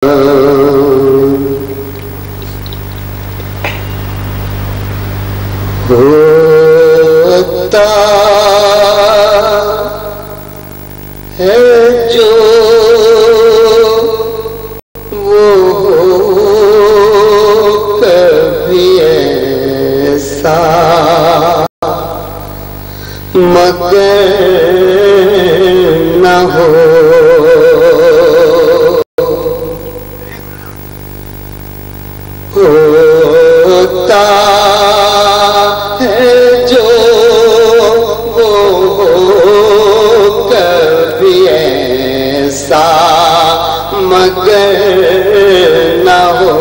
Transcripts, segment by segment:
ہوتا ہے جو وہ کبھی ایسا مگر نہ ہو، ہوتا ہے جو وہ کبھی ایسا مگر نہ ہو،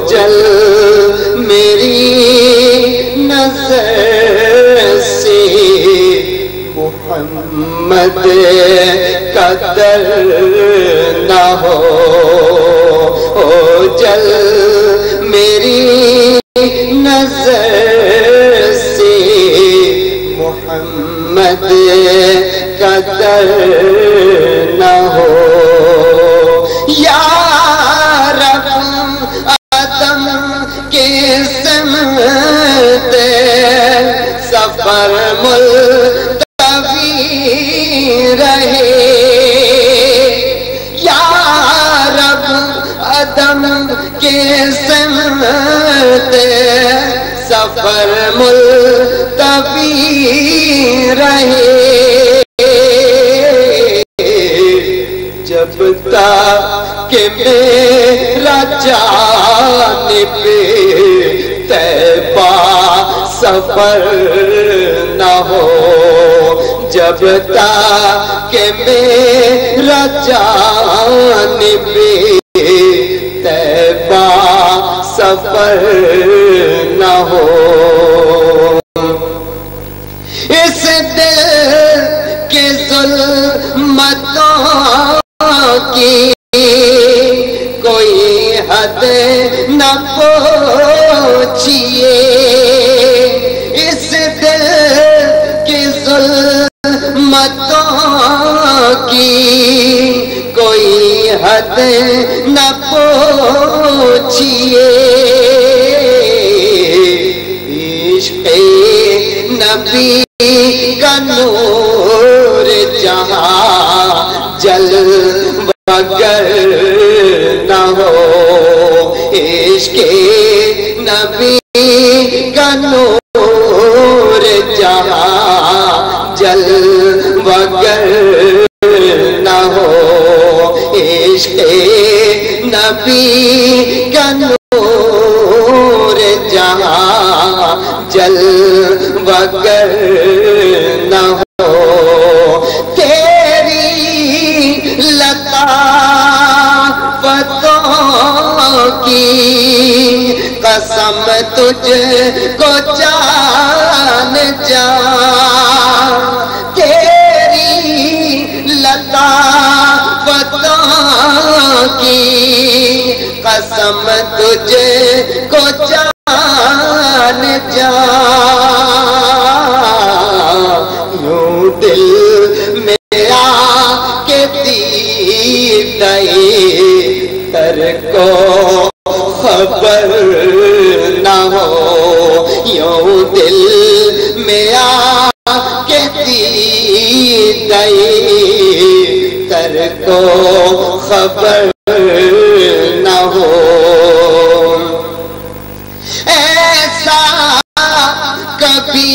جل میری نظر سے محمد کا در نہ ہو، جل میری نظر سے محمد کا در نہ ہو، یا رب عدم کے سمت سفر ملتوی رہے، یا رب عدم کے سمت سفر ملتوی رہے، جب تک کہ میرا جانب طیبہ سفر نہ ہو، جب تک کہ میرا جانب طیبہ سفر نہ ہو، اس دل کے ظلمتوں کی کوئی حد نہ پہنچیے، اس دل کی ظلمتوں کی کوئی حد نہ پہنچیے، عشق نبی کا نور جہاں جل مگر نہ ہو، عشق نبی کا نور جہاں جل مگر نہ ہو، عشق نبی کا نور جہاں جل مگر نہ ہو، تیری لطافتوں کی قسم تجھ کو جان جان، تیری لطافتوں کی قسم تجھ کو جان جان، یوں دل میں آ کے دیدہ تر کو خبر نہ ہو، یوں دل میں آ کے دیدہ تر کو خبر نہ ہو، ایسا کبھی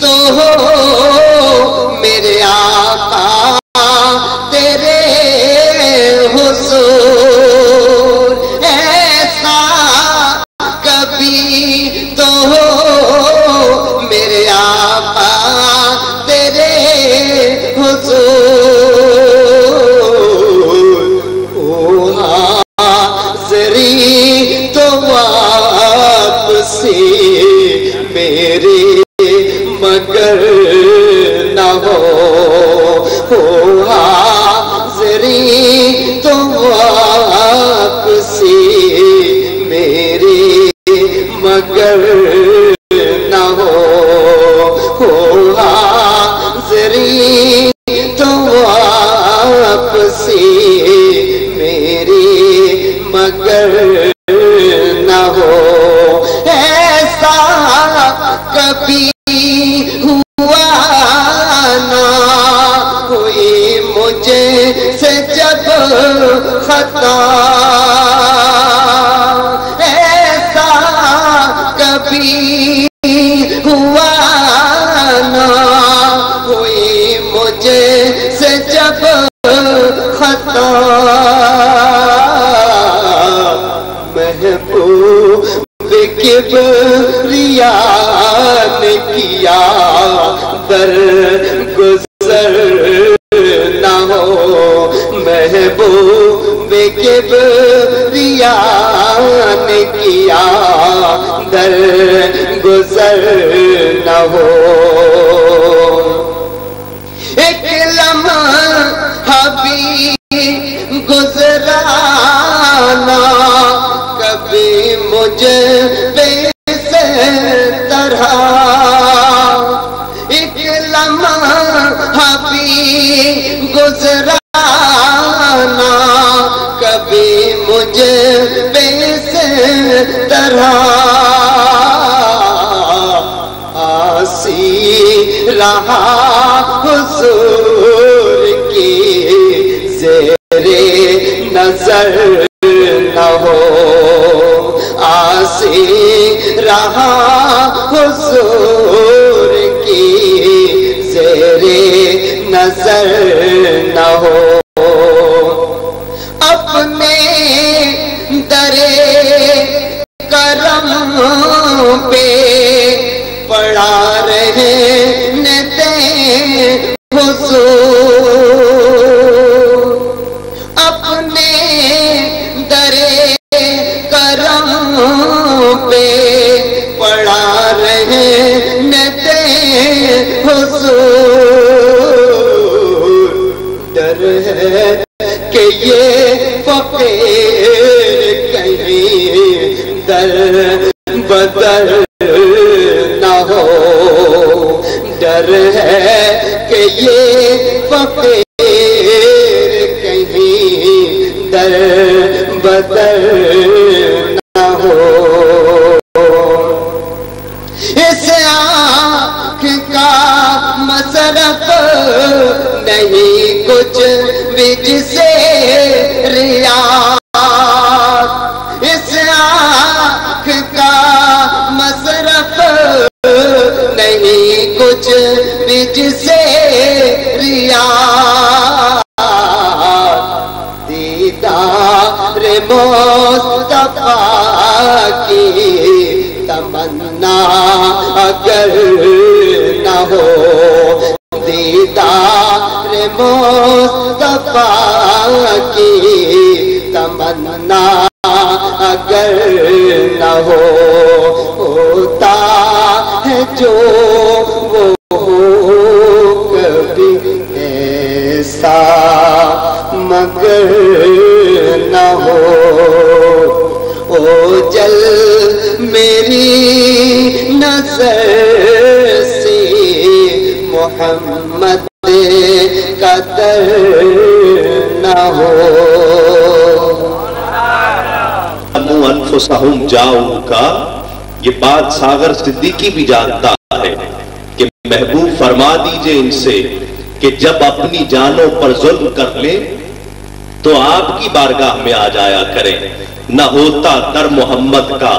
تو ہو میرے آقا تیرے حضور، ایسا کبھی تو ہو میرے آقا تیرے حضور، او حاضری تو واپسی میری مگر مگر نہ ہو، ایسا کبھی ہوا نہ ہوئی مجھے سے جب خطا، ایسا کبھی ہوا نہ ہوئی مجھے سے جب خطا، محبوب کبریاء نے کیا در گزر نہ ہو، محبوب کبریاء نے کیا در گزر نہ ہو، ایک لمحہ بھی گزرانا کبھی مجھے بے سے طرح، ایک لمحہ بھی گزرانا کبھی مجھے بے سے طرح، آسی رہا حضور کی زیر نظر نہ ہو، آسی رہا حضور کی زیر نظر نہ ہو، اپنے در کرم پہ پڑا رہنے دیں حضور، اپنے در کرم پہ پڑا رہنے دیں حضور، ڈر ہے کہ یہ فقیر کہیں در بدر نہ ہو، ڈر ہے کہ یہ فقیر کہیں در بدر نہ ہو، اس آنکھ کا مصرف نہیں کچھ بھی جسے ریاض، اس آنکھ کا مصرف نہیں کچھ بھی جسے ریاض، دیدار مصطفیٰ کی تمنا اگر نہ ہو، دیدار مصطفیٰ کی تمنا اگر نہ ہو، ہوتا ہے جو وہ کبھی ایسا مگر نہ ہو، او جل میری نظر سے محمد کا در نہ ہو، انفسہم جاؤں کا یہ بات ساغر صدیقی بھی جانتا ہے کہ محبوب فرما دیجئے ان سے کہ جب اپنی جانوں پر ظلم کر لیں تو آپ کی بارگاہ میں آ جایا کریں، نہ ہوتا در محمد کا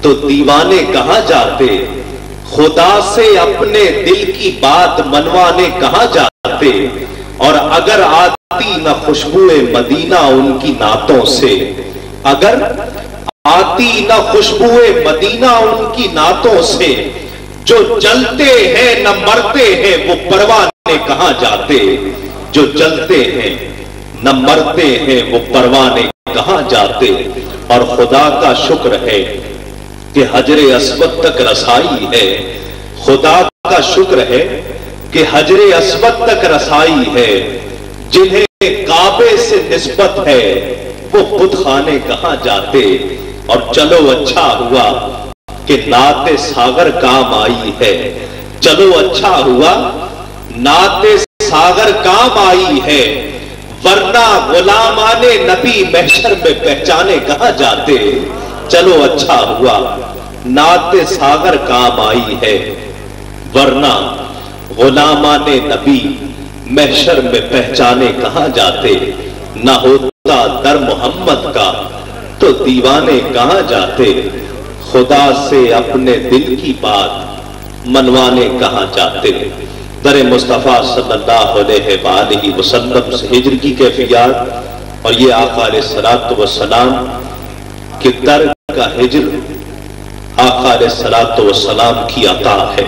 تو دیوانے کہاں جاتے، خدا سے اپنے دل کی بات منوانے کہاں جاتے، اور اگر آتی نہ خوشبوئے مدینہ ان کی نعتوں سے، اگر آتی نہ خوشبوئے مدینہ ان کی نعتوں سے، جو جلتے ہیں نہ مرتے ہیں وہ پروانے کہاں جاتے، جو جلتے ہیں نہ مرتے ہیں وہ پروانے کہاں جاتے، اور خدا کا شکر ہے کہ حجر اسود تک رسائی ہے، خدا کا شکر ہے کہ حجر اسود تک رسائی ہے، جنہیں کعبے سے نسبت ہے وہ بت خانے کہاں جاتے، اور چلو اچھا ہوا کہ نعت ساغر کام آئی ہے، چلو اچھا ہوا نعت ساغر کام آئی ہے، ورنہ غلامان نبی محشر میں پہچانے کہاں جاتے. چلو اچھا ہوا نعت ساغر کام آئی ہے، ورنہ غلامان نبی محشر میں پہچانے کہاں جاتے. نہ ہوتا در محمد کا تو دیوانے کہاں جاتے. خدا سے اپنے دل کی بات منوانے کہاں جاتے. در مصطفیٰ صلی اللہ علیہ وآلہ وسلم سے ہجر کی کیفیات، اور یہ آقا علیہ الصلوۃ والسلام کے در کا ہجر آقا علیہ الصلوۃ والسلام کی عطا ہے.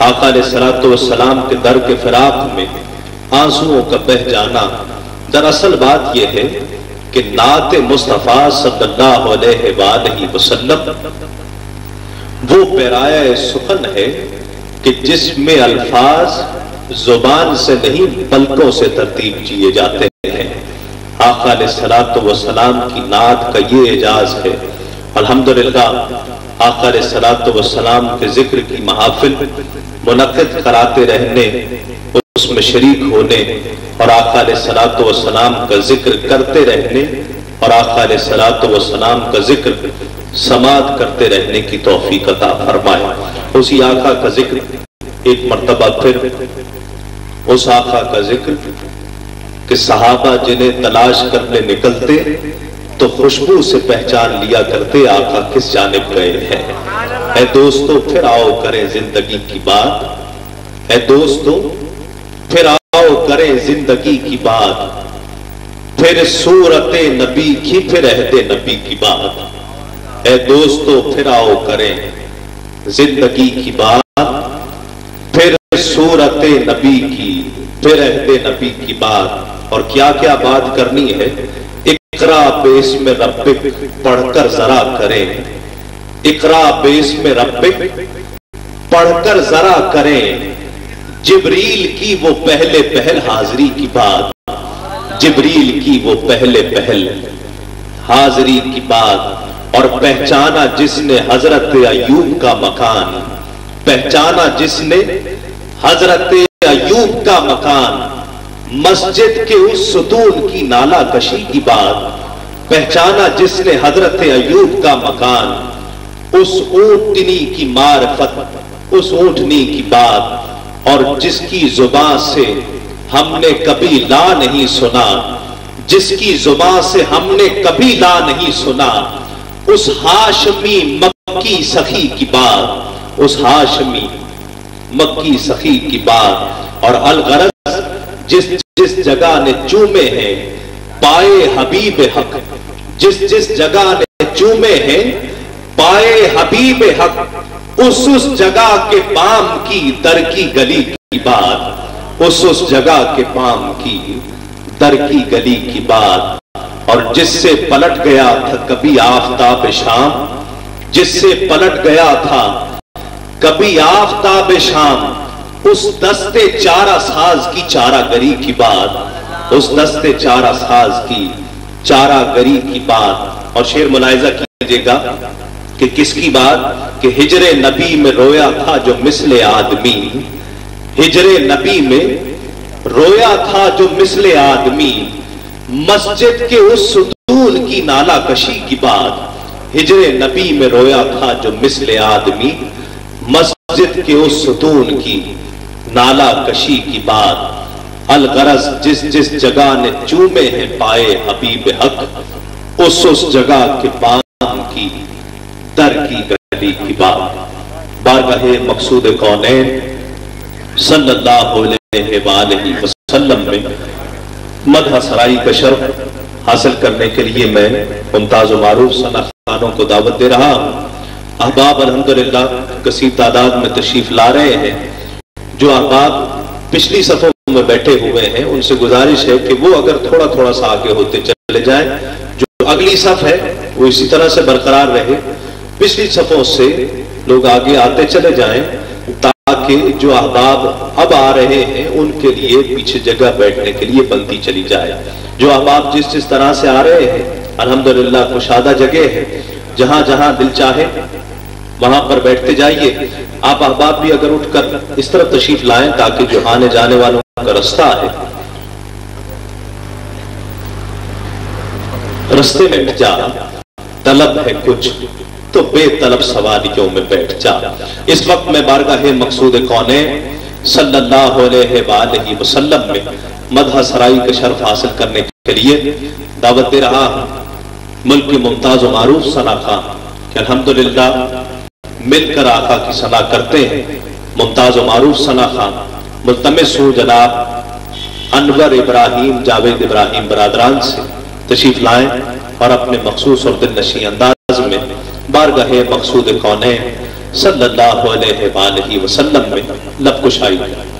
آقا علیہ الصلوۃ والسلام کے در کے فراق میں آنسوؤں کا بہ جانا، دراصل بات یہ ہے کہ نعت مصطفیٰ صلی اللہ علیہ وآلہ وسلم وہ پیرایہ سخن ہے کہ جس میں الفاظ زبان سے نہیں پلکوں سے ترتیب کیے جاتے ہیں. آقا علیہ الصلوۃ والسلام کی نعت کا یہ اعجاز ہے. الحمدللہ آقا علیہ الصلوۃ والسلام کے ذکر کی محافل منعقد کراتے رہنے، اس میں شریک ہونے، اور آقا علیہ الصلوۃ والسلام کا ذکر کرتے رہنے، اور آقا علیہ الصلوۃ والسلام کا ذکر سماعت کرتے رہنے کی توفیق عطا فرمائے. اسی آقا کا ذکر ایک مرتبہ پھر، اس آقا کا ذکر کہ صحابہ جنہیں تلاش کرنے نکلتے تو خوشبو سے پہچان لیا کرتے آقا کس جانب گئے ہیں. اے دوستو پھر آؤ کریں زندگی کی بات، اے دوستو پھر آؤ کریں زندگی کی بات، پھر صورت نبی کی پھر عہد نبی کی بات. اے دوستو پھر آؤ کریں زندگی کی بات، پھر صورت نبی کی پھر عہد نبی کی بات. اور کیا کیا بات کرنی ہے. اقرا باسم ربک پڑھ کر ذرا کریں، اقرا باسم ربک پڑھ کر ذرا کریں جبریل کی وہ پہلے پہل حاضری کی بات، جبریل کی وہ پہلے پہل حاضری کی بات. اور پہچانا جس نے حضرت ایوب کا مکان، پہچانا جس نے حضرت ایوب کا مکان، مسجد کے اس ستون کی نالا کشی کی بات. پہچانا جس نے حضرت ایوب کا مکان، اس اونٹنی کی معرفت، اس اونٹنی کی بات. اور جس کی زبان سے ہم نے کبھی لا نہیں سنا، جس کی زبان سے ہم نے کبھی لا نہیں سنا، اس ہاشمی مکی سخی کی بات، اس ہاشمی مکی سخی کی بات. اور الغرض جس جس جگہ نے چومے ہیں پائے حبیب حق، جس جس جگہ نے چومے ہیں پائے حبیب حق، اس جگہ کے پام کی در کی گلی کی بات، اس جگہ کے پام کی در کی گلی کی بات. اور جس سے پلٹ گیا تھا کبھی آفتاب شام، جس سے پلٹ گیا تھا کبھی آفتاب شام، اس دستے چارہ ساز کی چارہ گری کی بات، اس دستے چارہ ساز کی چارہ گری کی بات. اور شعر ملاحظہ کیجئے گا کہ کس کی بات، کہ ہجر نبی میں رویا تھا جو مثل آدمی، ہجر نبی میں رویا تھا جو مثل آدمی، مسجد کے اس ستون کی نالا کشی کی بات. ہجر نبی میں رویا تھا جو مثل آدمی، مسجد کے اس ستون کی نالا کشی کی بات. الغرض جس جس جگہ نے چومے ہیں پائے حبیب حق، اس جگہ کے پام کی در کی گلی کی بات. بارگاہ مقصود کونین صلی اللہ علیہ وآلہ وسلم میں مدح سرائی کا شرف حاصل کرنے کے لیے میں ممتاز و معروف ثنا خانوں کو دعوت دے رہا ہوں. احباب الحمدللہ کثیر تعداد میں تشریف لا رہے ہیں. جو احباب پچھلی صفوں میں بیٹھے ہوئے ہیں ان سے گزارش ہے کہ وہ اگر تھوڑا تھوڑا سا آگے ہوتے چلے جائیں، جو اگلی صف ہے وہ اسی طرح سے برقرار رہے. پچھلی صفوں سے لوگ آگے آتے چلے جائیں تاکہ جو احباب اب آ رہے ہیں ان کے لیے پیچھے جگہ بیٹھنے کے لیے بنتی چلی جائے. جو احباب جس جس طرح سے آ رہے ہیں الحمدللہ کشادہ جگہ ہے، جہاں جہاں دل چاہے وہاں پر بیٹھتے جائیے. آپ احباب بھی اگر اٹھ کر اس طرف تشریف لائیں تاکہ جو آنے جانے والوں کا رستہ ہے رستے میں بیٹھ جا، طلب ہے کچھ تو بے طلب سواریوں میں بیٹھ جا۔ اس وقت میں بارگاہ مقصود کونین صلی اللہ علیہ وآلہ وسلم میں مدح سرائی کا شرف حاصل کرنے کے لیے دعوت دے رہا ہوں ملک کے ممتاز و معروف ثنا خان کہ الحمدللہ مل کر آقا کی ثنا کرتے ہیں۔ ممتاز و معروف ثنا خان ملتمس ہوں جناب انور ابراہیم جاوید ابراہیم برادران سے تشریف لائیں اور اپنے مخصوص اور دل نشیں انداز میں بارگاہ مقصود کونین صلی اللہ علیہ وآلہ وسلم میں لب کشائی کریں۔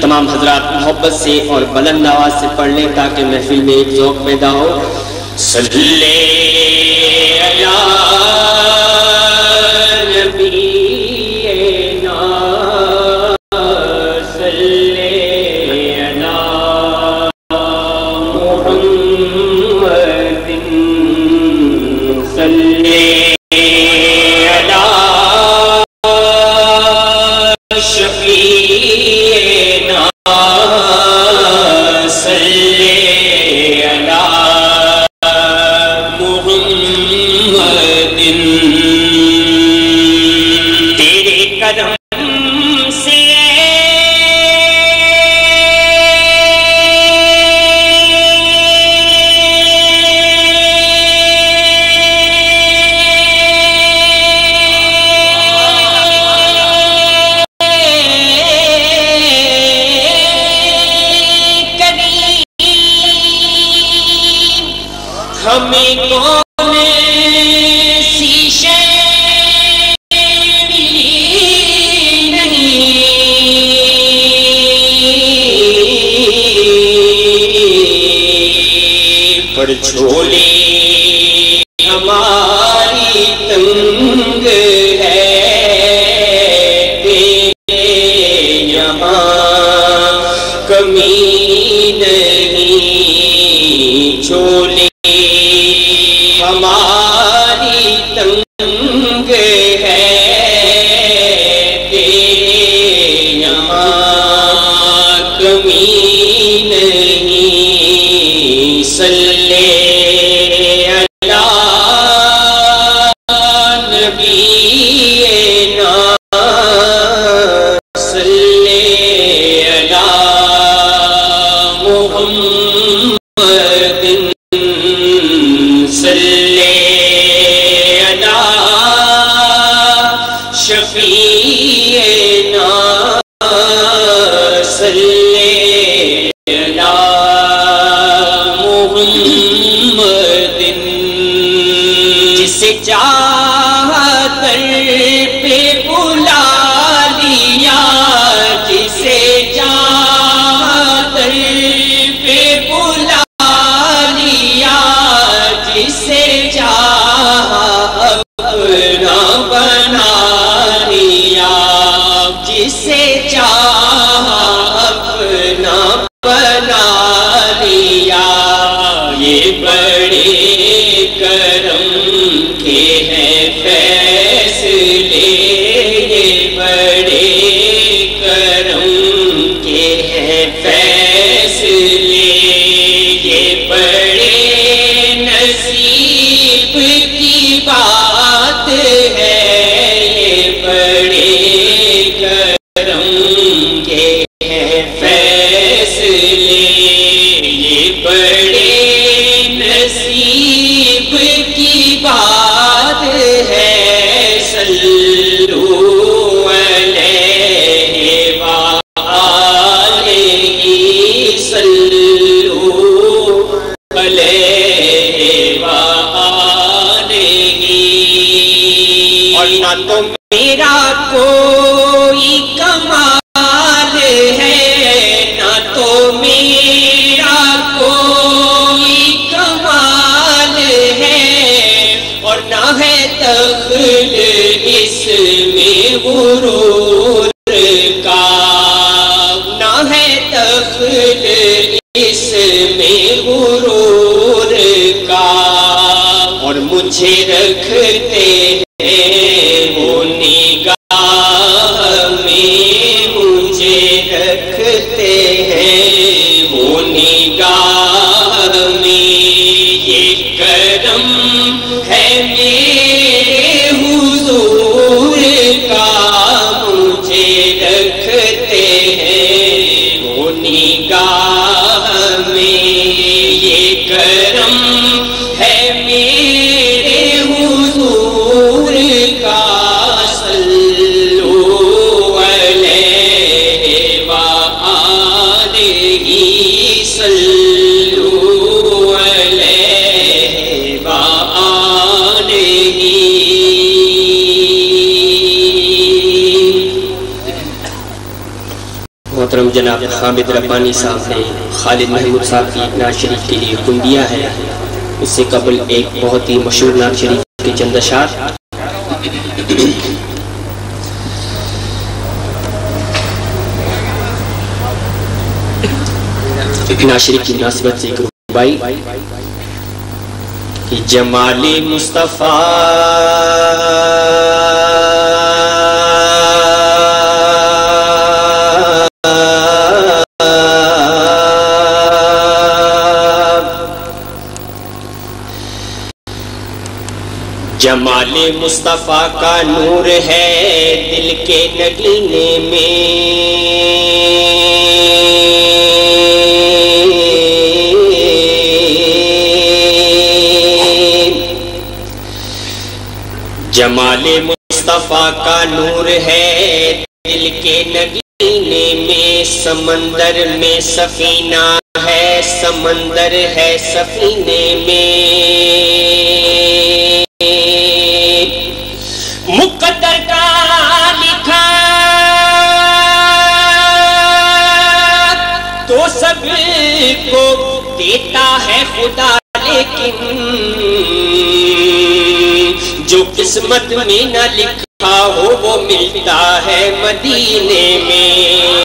تمام حضرات محبت سے اور بلند آواز سے پڑھ لیں تاکہ محفل میں ایک ذوق پیدا ہو۔ صلی علی نبینا صلی علی محمد صلی علی شفیعنا صلی علی محمد۔ تیرے کرم سے ہمیں کون سی شے ملی نہیں، پر جھولے ہماری تنگ ہے، تیرے یہاں کمی نہیں، جھولے ہماری تنگ ہے، تیرے یہاں کمی نہیں۔ صلی علی نبینا صلی علی محمد صلی علی شفیعنا صلی علی محمد۔ جسے چاہا در پہ بلا لیا، جسے چاہا در پہ بلا لیا، جسے چاہا اپنا بنا لیا، جسے چاہا اپنا بنا لیا۔ یہ بڑے کرم کے ہیں فیصلے، یہ بڑے کرم کے ہیں فیصلے، یہ بڑے نصیب کی بات ہے، یہ بڑے کرم کے ہیں فیصلے، یہ بڑے نصیب کی اور نہ ہے دخل اس میں غرور کا، نہ ہے دخل اس میں غرور کا، اور مجھے رکھتے ہیں وہ نگاہ میں، مجھے رکھتے ہیں وہ نگاہ میں، یہ کرم ہے میرے حضور کا، مجھے رکھتے ہیں وہ نگاہ میں، یہ کرم ہے میرے حضور کا، صلو علیہ وآلہ، صلو علیہ وآلہ۔ محترم جناب حامد ربانی صاحب نے خالد محمود صاحب کی نعت شریف کے لیے حکم دیا ہے، اس سے قبل ایک بہت ہی مشہور نعت شریف کے چند اشعار۔ نعت شریف کی مناسبت سے ایک ربائی کہ جمال مصطفیٰ جمال مصطفیٰ کا نور ہے دل کے نگینے میں، جمال مصطفیٰ کا نور ہے دل کے نگینے میں، سمندر میں سفینہ ہے، سمندر ہے سفینے میں، مقدر کا لکھا تو سب کو دیتا ہے خدا، لیکن جو قسمت میں نہ لکھا ہو وہ ملتا ہے مدینے میں،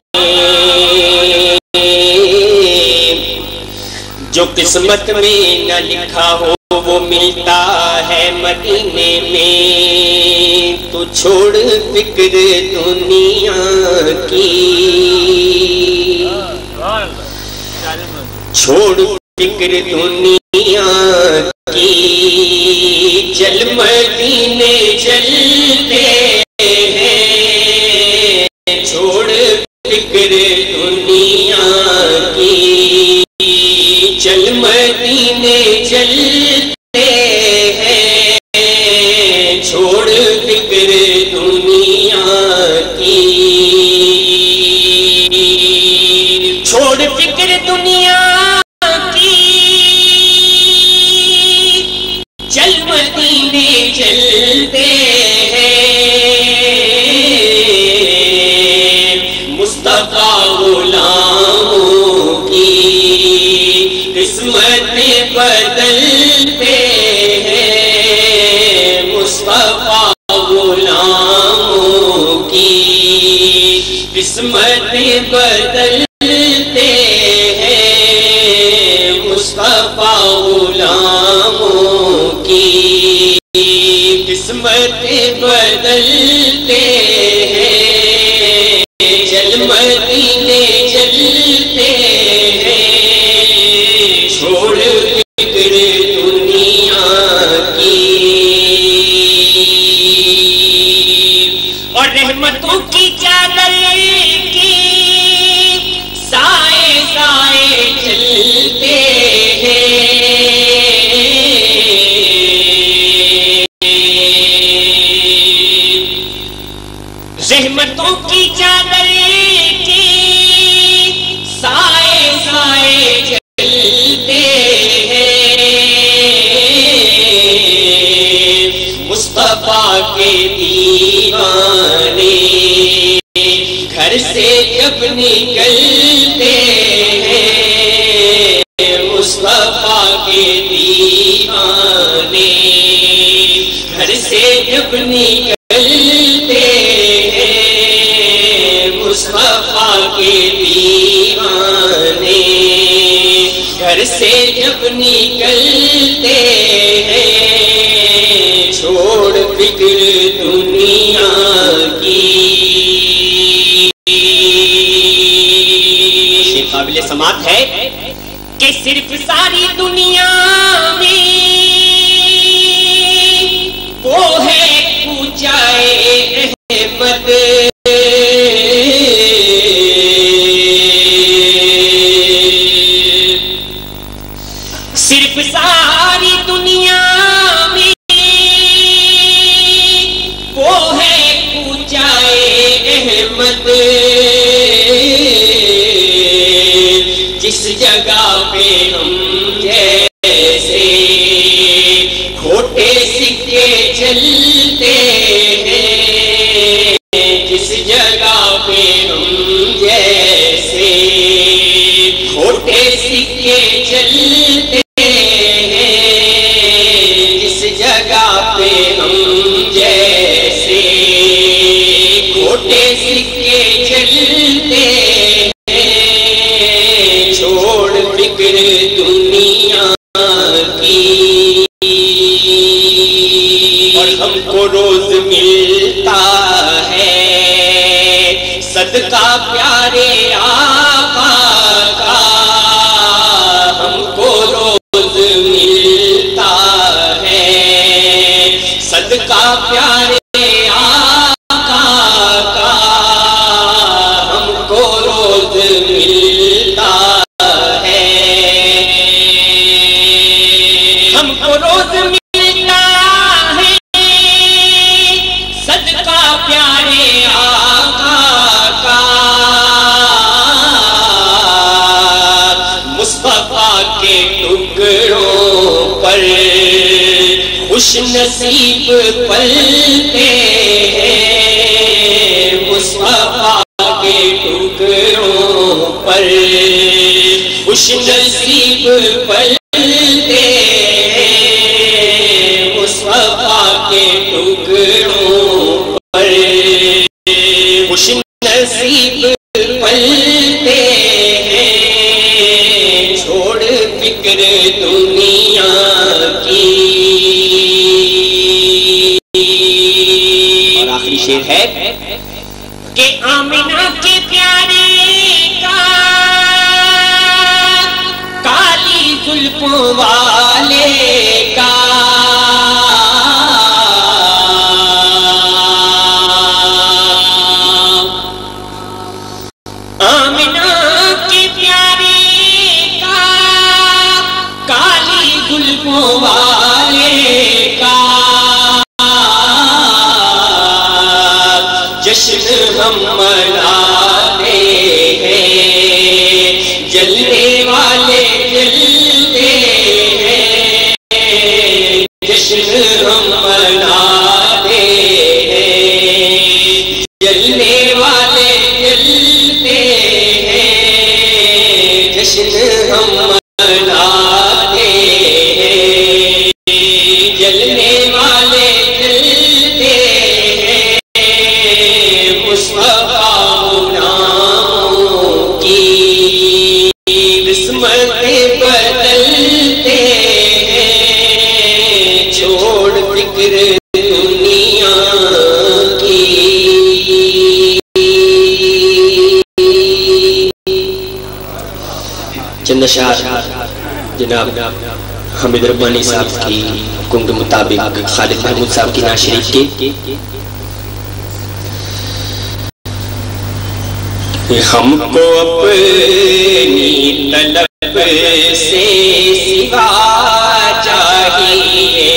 جو قسمت میں نہ لکھا ہو وہ ملتا ہے مدینے میں، تو چھوڑ فکر دنیا کی، چھوڑ فکر دنیا کی، چل مدینے چلتے ہیں، چھوڑ فکر دنیا کی، چل مدینے چلتے ہیں، چھوڑ فکر دنیا کی، چھوڑ فکر دنیا کی، چل مدینے چلتے ہیں، مصطفیٰ غلاموں کی قسمت بدلتے ہیں، مصطفیٰ غلاموں کی قسمت بدلتے ہیں، مصطفیٰ غلاموں کی قسمت بدلتے ہیں، چل مدینے چلتے ہیں، چھوڑ فکر دنیا کی، اور رحمتوں کی چادر کی سائے سائے چلتے ہیں، رحمتوں کی چادر کی سائے سائے چلتے ہیں، مصطفیٰ کے دیوانے گھر سے جب نکلتے ہیں، مصطفیٰ کے دیوانے گھر سے جب نکلتے ہیں مصطفیٰ کے دیوانے، گھر سے جب نکلتے ہیں چھوڑ فکر دنیا کی. یہ قابل سماعت ہے کہ صرف ساری دنیا میں وہ ہے کوچائے احمد، صرف ساری دنیا میں وہ ہے کوچائے احمد، جس جگہ پہ ہم جیسے کھوٹے سکے چلتے ہیں، جس جگہ پہ ہم جیسے کھوٹے سکے چلتے ہیں، جس جگہ پہ ہم جیسے کھوٹے سکے چلتے ہیں چھوڑ فکر دنیا کی. اور ہم کو روز ملتا ہے صدقہ پیارے آقا کا، ہم کو روز ملتا ہے صدقہ پیارے آقا کا، ہم کو روز ملتا ہے، ہم کو روز ملتا ہے صدقہ پیارے آقا کا. مصطفیٰ کے ٹکڑوں پر خوش نصیب پلتے ہیں، مصطفیٰ کے ٹکڑوں پر خوش نصیب پلتے ہیں، مصطفیٰ کے ٹکڑوں پر خوش نصیب پلتے ہیں چھوڑ فکر دنیا کی. اور آخری شعر ہے کہ آمنہ کے پیارے کا کالی زلفوں والے کا آمنہ کے پیارے کا کالی زلفوں والے کا جشن ہم مناتے ہیں، جلنے والے جلتے ہیں، جشن ہم مناتے ہیں، جلنے والے جلتے ہیں، جشن ہم مناتے ہیں، جلنے والے جلتے ہیں، مصطفیٰ ناموں کی قسمتیں بدلتے ہیں چھوڑ فکر دنیا کی. چند اشعار جناب حامد ربانی صاحب کی حکم کے مطابق خالد محمود صاحب کی نعت شریف کے. ہم کو اپنی طلب سے سوا چاہیے،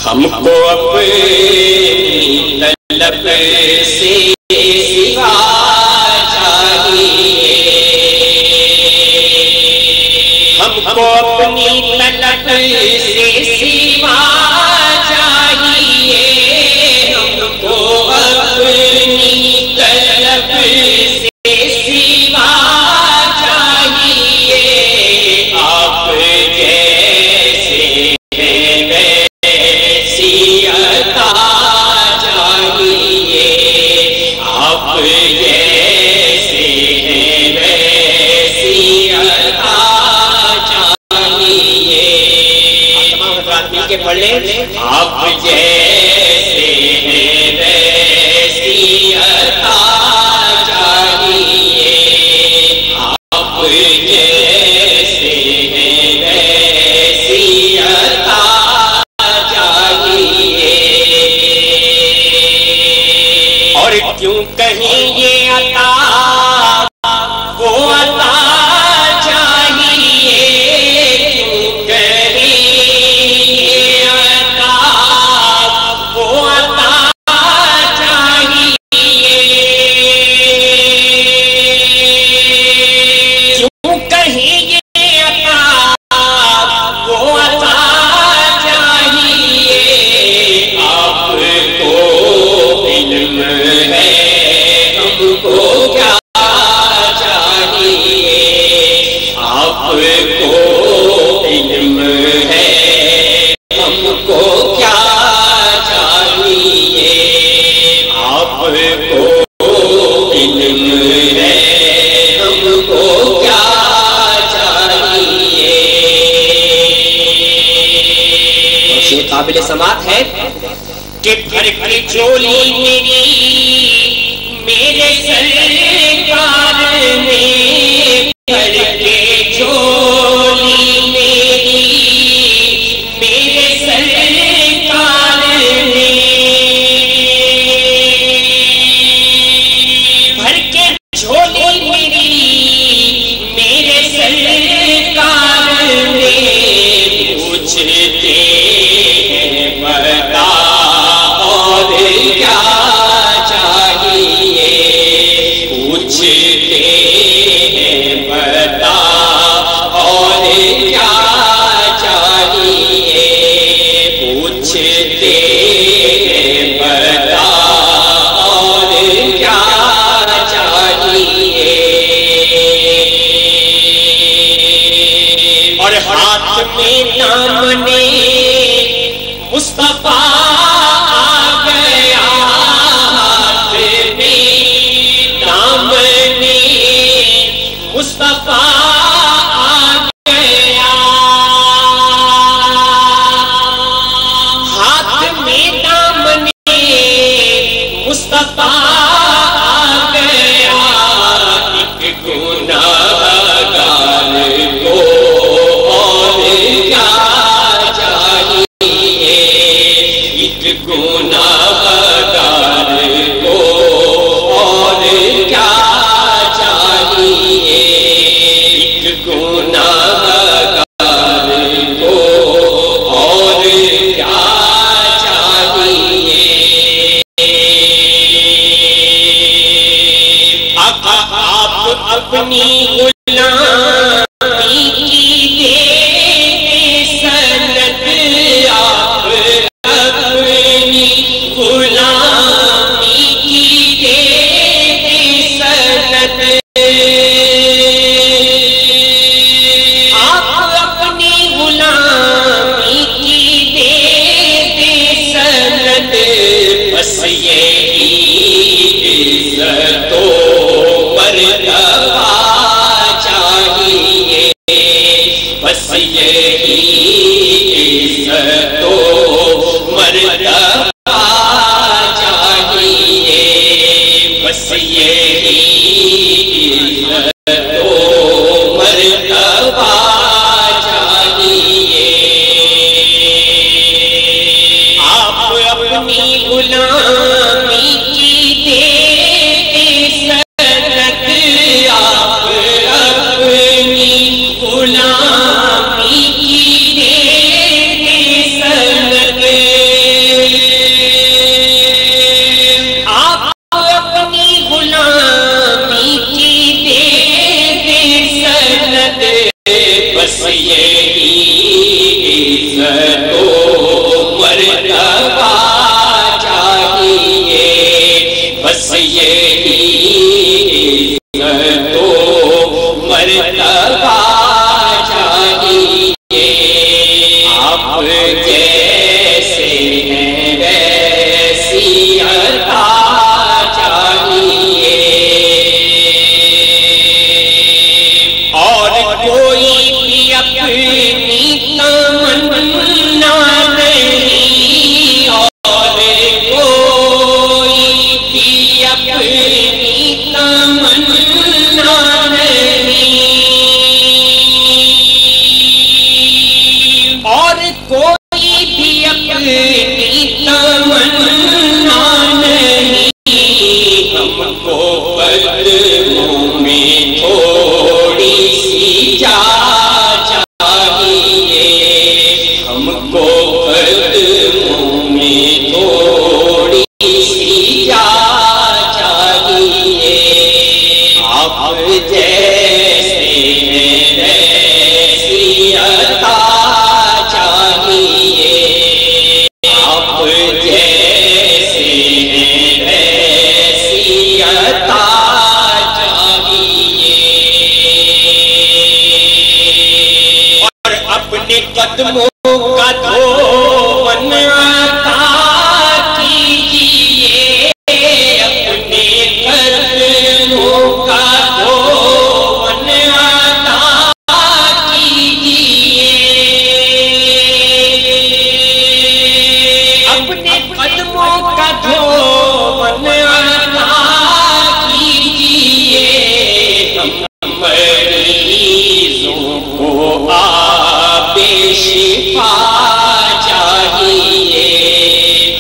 ہم کو اپنی طلب سے سوا چاہیے، ہم کو اپنی طلب سے سوا چاہیے، ہم کو اپنی طلب سے سوا چاہیے، آپ پڑھ لیں. آپ جیسے ہیں ویسی عطا چاہیے، آپ جیسے ہیں ویسی عطا چاہیے. اور کیوں کہیں یہ عطا وہ عطا چاہیے، کیوں کہیں یہ عطا وہ عطا چاہیے، کیوں کہیں یہ عطا وہ عطا چاہیے. آپ کو علم ہے ہم کو کیا چاہیے، آپ کو علم ہے ہم کو کیا چاہیے، آپ کو علم ہے ہم کو کیا چاہیے. یہ قابل سماعت ہے کہ بھر کی چولی میری میرے سرکار نے، بھر کے چولی میری میرے سرکار نے، بھر کے چولی میری میرے سرکار نے. پوچھتے ہیں بتا اور کیا چاہیے، پوچھتے ہیں بتا اور کیا چاہیے، پوچھتے ہیں بتا اور کیا چاہیے. اور ہاتھ میں دامنے مصطفیٰ آ گیا، ہاتھ میں دامنے مصطفیٰ آ گیا، ہاتھ میں دامنے مصطفیٰ آ گیا. ایک گناہگار کو اور کیا چاہیے، ایک گناہگار کو اور کیا چاہیے، ایک گناہگار کو اور کیا چاہیے. آپ اپنی غلامی کی دے سند، آپ اپنی غلامی کی دے سند، آپ اپنی غلامی کی دے سند. بس یہی عزت و مرتبہ چاہیے، بس یہی عزت و مرتبہ چاہیے، بس یہی عزت و مرتبہ چاہیے. آپ اپنی غلامی کی دے سند، آپ اپنی غلامی کی دے سند، آپ اپنی غلامی کی دے سند. بس یہی عزت و مرتبہ چاہیے، بس یہی عزت و مرتبہ چاہیے. آپ جیسے ہیں ویسی عطا چاہیے، اور کوئی جیسے ویسی عطا چاہیے، آپ جیسے ویسی عطا چاہیے، اور اپنے قدموں کا دھون عطا کیجیے، اپنے قدموں کا دھون عطا کیجیے، اپنے قدموں کا دھون عطا کیجیے، ہم مریضوں کو آب شفا چاہیے،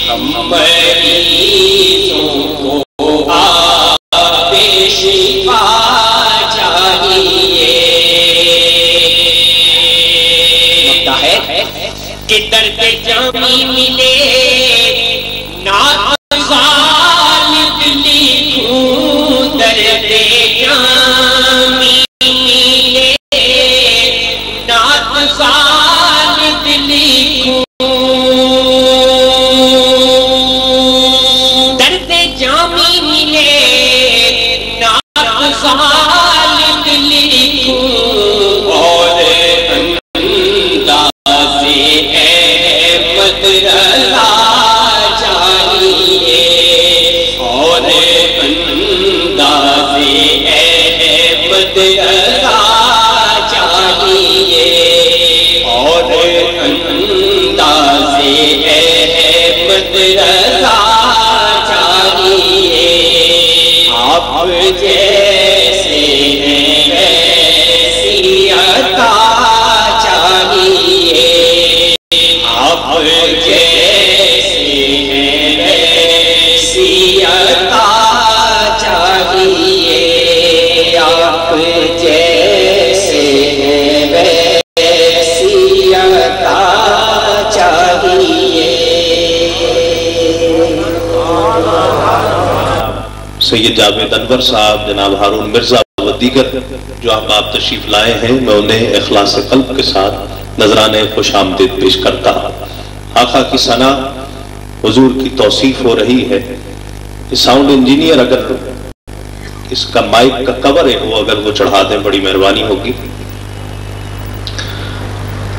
ہم مریضوں کو آب شفا چاہیے، ہوتا ہے کہ درد جامی ملے نعت غالب لکھوں، درد جامی ملے نعت غالب لکھوں، درد جامی ملے نعت غالب لکھوں، اور انداز احمد رضا چاہیے، اور انداز احمد رضا چاہیے، اور انداز احمد رضا چاہیے، آپ جیسے ویسی عطا چاہیے، آپ جیسے ویسی عطا چاہیے، آپ جیسے ویسی عطا چاہیے۔ سید جاوید انور صاحب، جناب ہارون مرزا و دیگر جو احباب تشریف لائے ہیں، میں انہیں اخلاص قلب کے ساتھ نذرانے خوش آمدید پیش کرتا ہوں۔ آقا کی ثنا، حضور کی توصیف ہو رہی ہے۔ ساؤنڈ انجینئر اگر اس کا مائک کا کور ہو، اگر وہ چڑھا دیں بڑی مہربانی ہوگی۔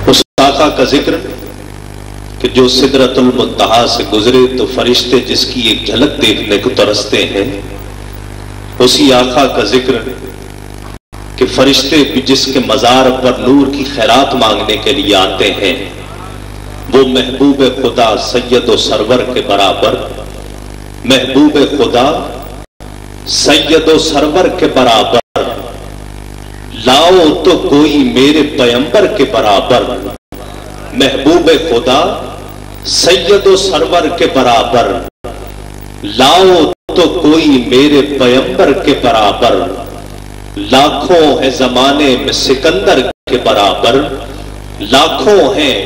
اس آقا کا ذکر کہ جو سدرۃ المنتہا سے گزرے تو فرشتے جس کی ایک جھلک دیکھنے کو ترستے ہیں، اسی آقا کا ذکر کہ فرشتے بھی جس کے مزار پر نور کی خیرات مانگنے کے لیے آتے ہیں، وہ محبوب خدا سید و سرور کے برابر، محبوب خدا سید و سرور کے برابر، لاؤ تو کوئی میرے پیمبر کے برابر، محبوب خدا سید و سرور کے برابر، لاؤ تو کوئی میرے پیمبر کے برابر، لاکھوں ہے زمانے میں سکندر کے برابر، لاکھوں ہیں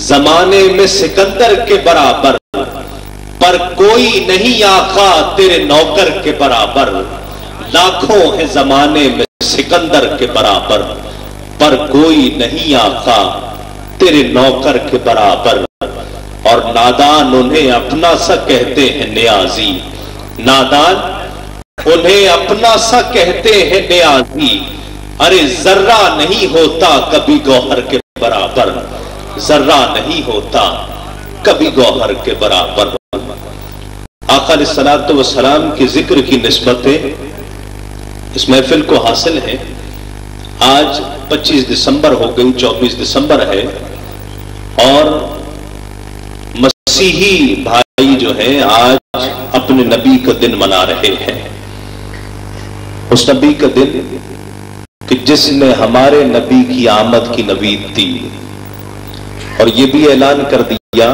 زمانے میں سکندر کے برابر، پر کوئی نہیں آقا تیرے نوکر کے برابر، لاکھوں ہے زمانے میں سکندر کے برابر، پر کوئی نہیں آقا تیرے نوکر کے برابر، اور نادان انہیں اپنا سا کہتے ہیں نیازی، نادان انہیں اپنا سا کہتے ہیں نیازی، ارے ذرہ نہیں ہوتا کبھی گوہر کے برابر، ذرہ نہیں ہوتا کبھی گوہر کے برابر۔ آقا علیہ الصلوۃ والسلام کی ذکر کی نسبتیں اس محفل کو حاصل ہیں۔ آج 25 دسمبر ہو گئی، 24 دسمبر ہے، اور مسیحی بھائی جو ہیں آج اپنے نبی کا دن منا رہے ہیں، اس نبی کا دن کہ جس نے ہمارے نبی کی آمد کی نوید دی، اور یہ بھی اعلان کر دیا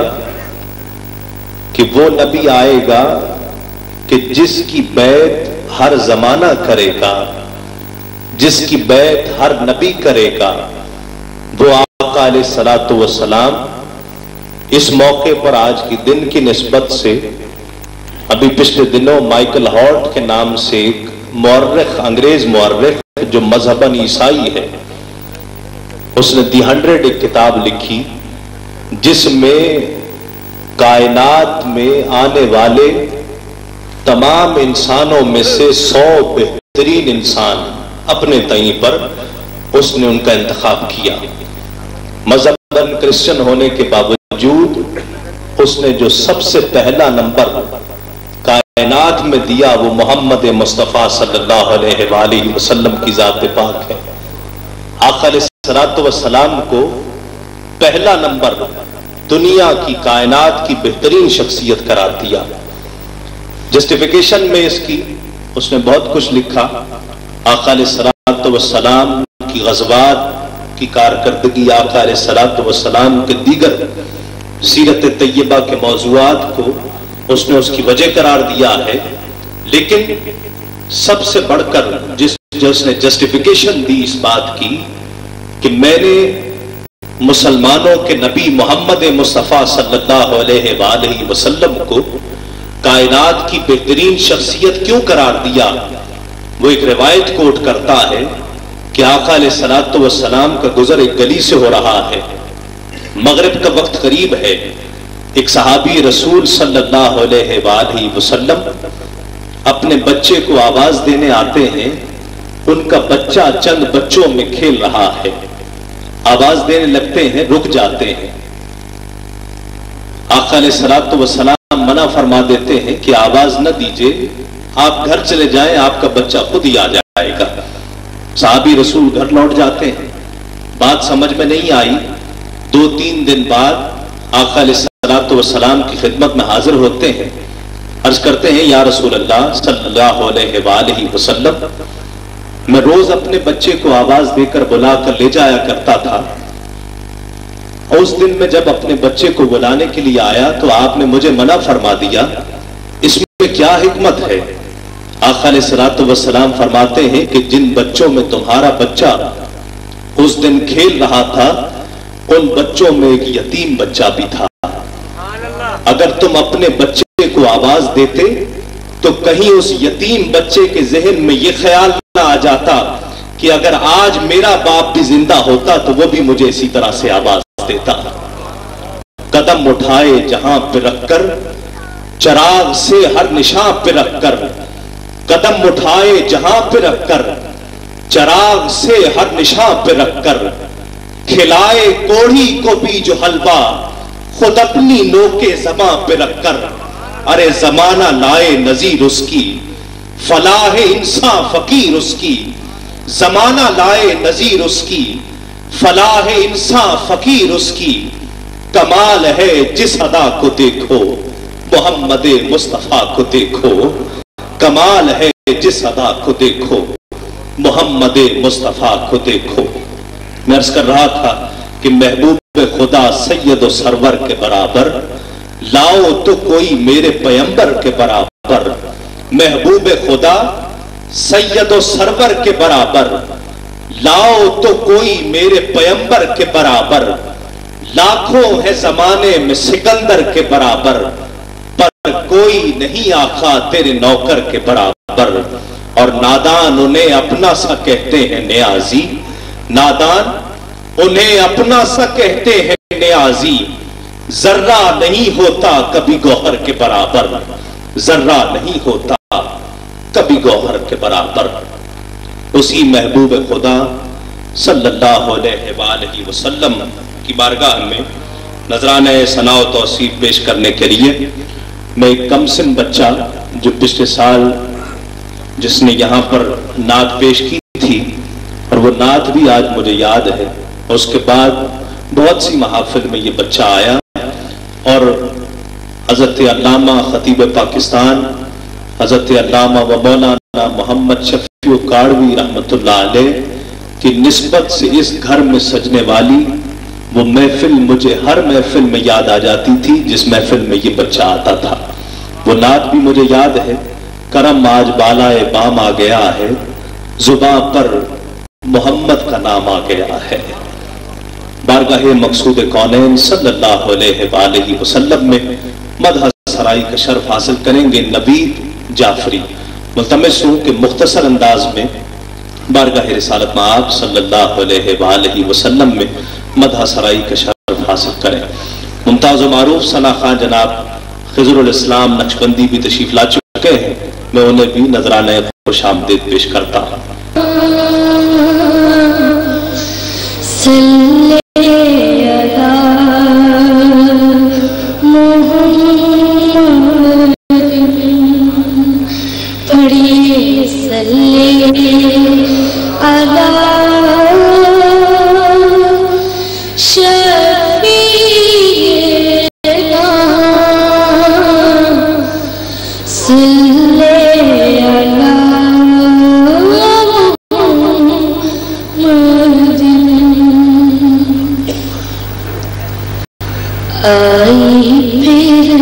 کہ وہ نبی آئے گا کہ جس کی بیعت ہر زمانہ کرے گا، جس کی بیعت ہر نبی کرے گا، وہ آقا علیہ الصلوۃ والسلام۔ اس موقع پر آج کی دن کی نسبت سے ابھی پچھلے دنوں مائیکل ہارٹ کے نام سے ایک مورخ، انگریز مورخ جو مذہباً عیسائی ہے، اس نے دی 100 ایک کتاب لکھی جس میں کائنات میں آنے والے تمام انسانوں میں سے 100 بہترین انسان اپنے تئیں پر اس نے ان کا انتخاب کیا۔ مذہباً کرسچن ہونے کے باوجود اس نے جو سب سے پہلا نمبر کائنات میں دیا وہ محمد مصطفیٰ صلی اللہ علیہ وآلہ وسلم کی ذات پاک ہے۔ آقا علیہ الصلوۃ والسلام کو پہلا نمبر دنیا کی کائنات کی بہترین شخصیت قرار دیا۔ جسٹیفیکیشن میں اس نے بہت کچھ لکھا۔ آقا علیہ الصلوۃ والسلام کی غزوات کی کارکردگی، آقا علیہ الصلوۃ والسلام کے دیگر سیرت طیبہ کے موضوعات کو اس نے اس کی وجہ قرار دیا ہے، لیکن سب سے بڑھ کر جس نے جسٹیفیکیشن دی اس بات کی کہ میں نے مسلمانوں کے نبی محمد مصطفیٰ صلی اللہ علیہ وآلہ وسلم کو کائنات کی بہترین شخصیت کیوں قرار دیا، وہ ایک روایت کوٹ کرتا ہے کہ آقا علیہ الصلوۃ والسلام کا گزر ایک گلی سے ہو رہا ہے، مغرب کا وقت قریب ہے، ایک صحابی رسول صلی اللہ علیہ وآلہ وسلم اپنے بچے کو آواز دینے آتے ہیں، ان کا بچہ چند بچوں میں کھیل رہا ہے، آواز دینے لگتے ہیں، رک جاتے ہیں۔ آقا علیہ الصلوۃ والسلام منع فرما دیتے ہیں کہ آواز نہ دیجئے، آپ گھر چلے جائیں، آپ کا بچہ خود ہی آ جائے گا۔ صحابی رسول گھر لوٹ جاتے ہیں، بات سمجھ میں نہیں آئی۔ 2-3 دن بعد آقا علیہ الصلوۃ والسلام کی خدمت میں حاضر ہوتے ہیں، عرض کرتے ہیں یا رسول اللہ صلی اللہ علیہ وآلہ وسلم، میں روز اپنے بچے کو آواز دے کر بلا کر لے جایا کرتا تھا، اور اس دن میں جب اپنے بچے کو بلانے کے لیے آیا تو آپ نے مجھے منع فرما دیا، اس میں کیا حکمت ہے؟ آقا علیہ الصلوۃ والسلام فرماتے ہیں کہ جن بچوں میں تمہارا بچہ اس دن کھیل رہا تھا ان بچوں میں ایک یتیم بچہ بھی تھا۔ اگر تم اپنے بچے کو آواز دیتے تو کہیں اس یتیم بچے کے ذہن میں یہ خیال نہ آ جاتا کہ اگر آج میرا باپ بھی زندہ ہوتا تو وہ بھی مجھے اسی طرح سے آواز دیتا۔ قدم اٹھائے جہاں پہ رکھ کر، چراغ سے ہر نشاں پہ رکھ کر، قدم اٹھائے جہاں پہ رکھ کر، چراغ سے ہر نشاں پہ رکھ کر، کھلائے کوڑھی کو بھی جو حلوہ خود اپنی نوکے زباں پہ رکھ کر، ارے زمانہ لائے نظیر اس کی، فلاح انسان فقیر اس کی، زمانہ لائے نظیر اس کی، فلاح انسان فقیر اس کی، کمال ہے جس ادا کو دیکھو محمد مصطفیٰ کو دیکھو، کمال ہے جس ادا کو دیکھو محمد مصطفیٰ کو دیکھو۔ میں عرض کر رہا تھا کہ محبوب خدا سید و سرور کے برابر لاؤ تو کوئی میرے پیمبر کے برابر، محبوب خدا سید و سرور کے برابر لاؤ تو کوئی میرے پیمبر کے برابر، لاکھوں ہے زمانے میں سکندر کے برابر، پر کوئی نہیں آقا تیرے نوکر کے برابر۔ اور نادان انہیں اپنا سا کہتے ہیں نیازی، نادان انہیں اپنا سا کہتے ہیں نیازی، ذرہ نہیں ہوتا کبھی گوہر کے برابر، ذرہ نہیں ہوتا کبھی گوہر کے برابر۔ اسی محبوب خدا صلی اللہ علیہ وآلہ وسلم کی بارگاہ میں نذرانہ ثنا و توصیف پیش کرنے کے لیے میں ایک کم سن بچہ جو پچھلے سال جس نے یہاں پر نعت پیش کی تھی، اور وہ نعت بھی آج مجھے یاد ہے، اور اس کے بعد بہت سی محافل میں یہ بچہ آیا، اور حضرت علامہ خطیب پاکستان حضرت علامہ و مولانا محمد شفیع کاڑوی رحمۃ اللہ علیہ کی نسبت سے اس گھر میں سجنے والی وہ محفل مجھے ہر محفل میں یاد آ جاتی تھی جس محفل میں یہ بچہ آتا تھا۔ وہ نعت بھی مجھے یاد ہے، کرم آج بالائے بام آ گیا ہے، زباں پر محمد کا نام آ گیا ہے۔ بارگاہ مقصود کونین صلی اللہ علیہ وآلہ وسلم میں مدح سرائی کا شرف حاصل کریں گے نوید جعفری، ملتمس ہوں کہ مختصر انداز میں بارگاہ رسالت مآب صلی اللہ علیہ وآلہ وسلم میں مدح سرائی کا شرف حاصل کریں۔ ممتاز و معروف ثنا خان جناب خضر الاسلام نقشبندی بھی تشریف لا چکے ہیں، میں انہیں بھی نذرانہ خوش آمدید پیش کرتا ہوں۔ آئی پھر